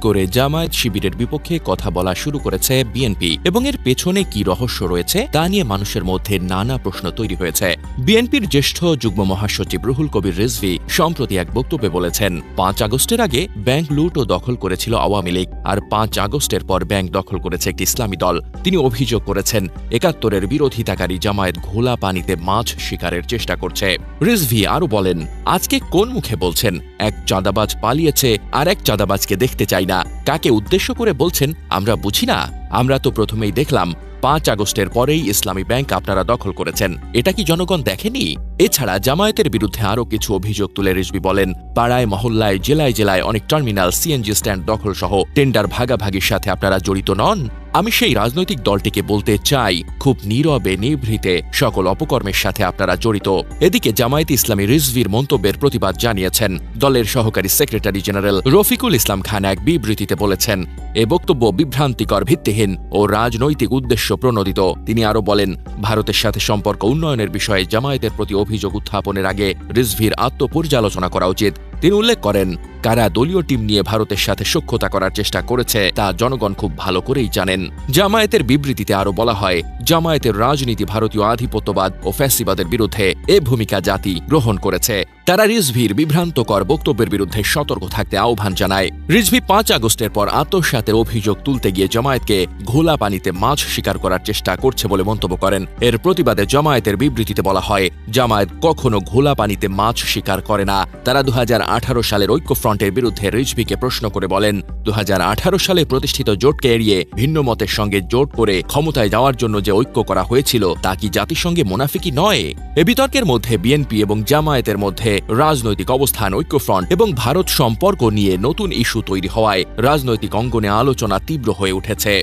করে জামায়াত শিবিরের বিপক্ষে কথা বলা শুরু করেছে বিএনপি এবং এর পেছনে কি রহস্য রয়েছে তা নিয়ে মানুষের মধ্যে নানা প্রশ্ন তৈরি হয়েছে। বিএনপির জ্যেষ্ঠ যুগ্ম মহাসচিব রুহুল কবির রিজভী সম্প্রতি এক বক্তব্যে বলেছেন, ৫ আগস্টের আগে ব্যাংক লুট ও দখল করেছিল আওয়ামী লীগ, আর ৫ আগস্টের পর ব্যাংক দখল করেছে একটি ইসলামী দল। তিনি অভিযোগ করেছেন, ৭১-এর বিরোধিতাকারী জামায়াত ঘোলা পানিতে মাছ শিকারের চেষ্টা করছে। রিজভী আরও বলেন, আজকে কোন মুখে বলছেন এক চাঁদাবাজ পালিয়েছে আর এক চাঁদাবাজকে দেখতে চাই না? কাকে উদ্দেশ্য করে বলছেন আমরা বুঝি না? আমরা তো প্রথমেই দেখলাম ৫ আগস্টের পরেই ইসলামী ব্যাংক আপনারা দখল করেছেন। এটা কি জনগণ দেখেনি? এছাড়া জামায়াতের বিরুদ্ধে আরও কিছু অভিযোগ তুলে রিজভী বলেন, পাড়ায় মহল্লায় জেলায় জেলায় অনেক টার্মিনাল, সিএনজি স্ট্যান্ড দখল সহ টেন্ডার ভাগাভাগির সাথে আপনারা জড়িত নন। আমি সেই রাজনৈতিক দলটিকে বলতে চাই, খুব নীরবে নিভৃতে সকল অপকর্মের সাথে আপনারা জড়িত। এদিকে জামায়াত ইসলামী রিজভীর মন্তব্যের প্রতিবাদ জানিয়েছেন দলের সহকারী সেক্রেটারি জেনারেল রফিকুল ইসলাম খান এক বিবৃতিতে বলেছেন, এ বক্তব্য বিভ্রান্তিকর, ভিত্তিহীন ও রাজনৈতিক উদ্দেশ্য প্রণোদিত। তিনি আরও বলেন, ভারতের সাথে সম্পর্ক উন্নয়নের বিষয়ে জামায়াতের প্রতি অভিযোগ উত্থাপনের আগে রিজভীর আত্মপর্যালোচনা করা উচিত। তিনি উল্লেখ করেন, কারা দলীয় টিম নিয়ে ভারতের সাথে সখ্যতা করার চেষ্টা করেছে তা জনগণ খুব ভালো করেই জানেন। জামায়াতের বিবৃতিতে আরও বলা হয়, জামায়াতের রাজনীতি ভারতীয় আধিপত্যবাদ ও ফ্যাসিবাদের বিরুদ্ধে এ ভূমিকা জাতি গ্রহণ করেছে। তারা রিজভীর বিভ্রান্তকর বক্তব্যের বিরুদ্ধে সতর্ক থাকতে আহ্বান জানায়। রিজভী ৫ আগস্টের পর আত্মসাতের অভিযোগ তুলতে গিয়ে জামায়াতকে ঘোলা পানিতে মাছ শিকার করার চেষ্টা করছে বলে মন্তব্য করেন। এর প্রতিবাদে জামায়াতের বিবৃতিতে বলা হয়, জামায়াত কখনো ঘোলা পানিতে মাছ শিকার করে না। তারা ২০১৮ সালের ঐক্যফ্রন্টের বিরুদ্ধে রিজভীকে প্রশ্ন করে বলেন, ২০১৮ সালে প্রতিষ্ঠিত জোটকে এড়িয়ে ভিন্ন মতের সঙ্গে জোট করে ক্ষমতায় যাওয়ার জন্য যে ঐক্য করা হয়েছিল তা কি জাতিসংঘে মুনাফিকি নয়? এ বিতর্কের মধ্যে বিএনপি এবং জামায়াতের মধ্যে রাজনৈতিক অবস্থান, ঐক্যফ্রন্ট এবং ভারত সম্পর্ক নিয়ে নতুন ইস্যু তৈরি হওয়ায় রাজনৈতিক অঙ্গনে আলোচনা তীব্র হয়ে উঠেছে।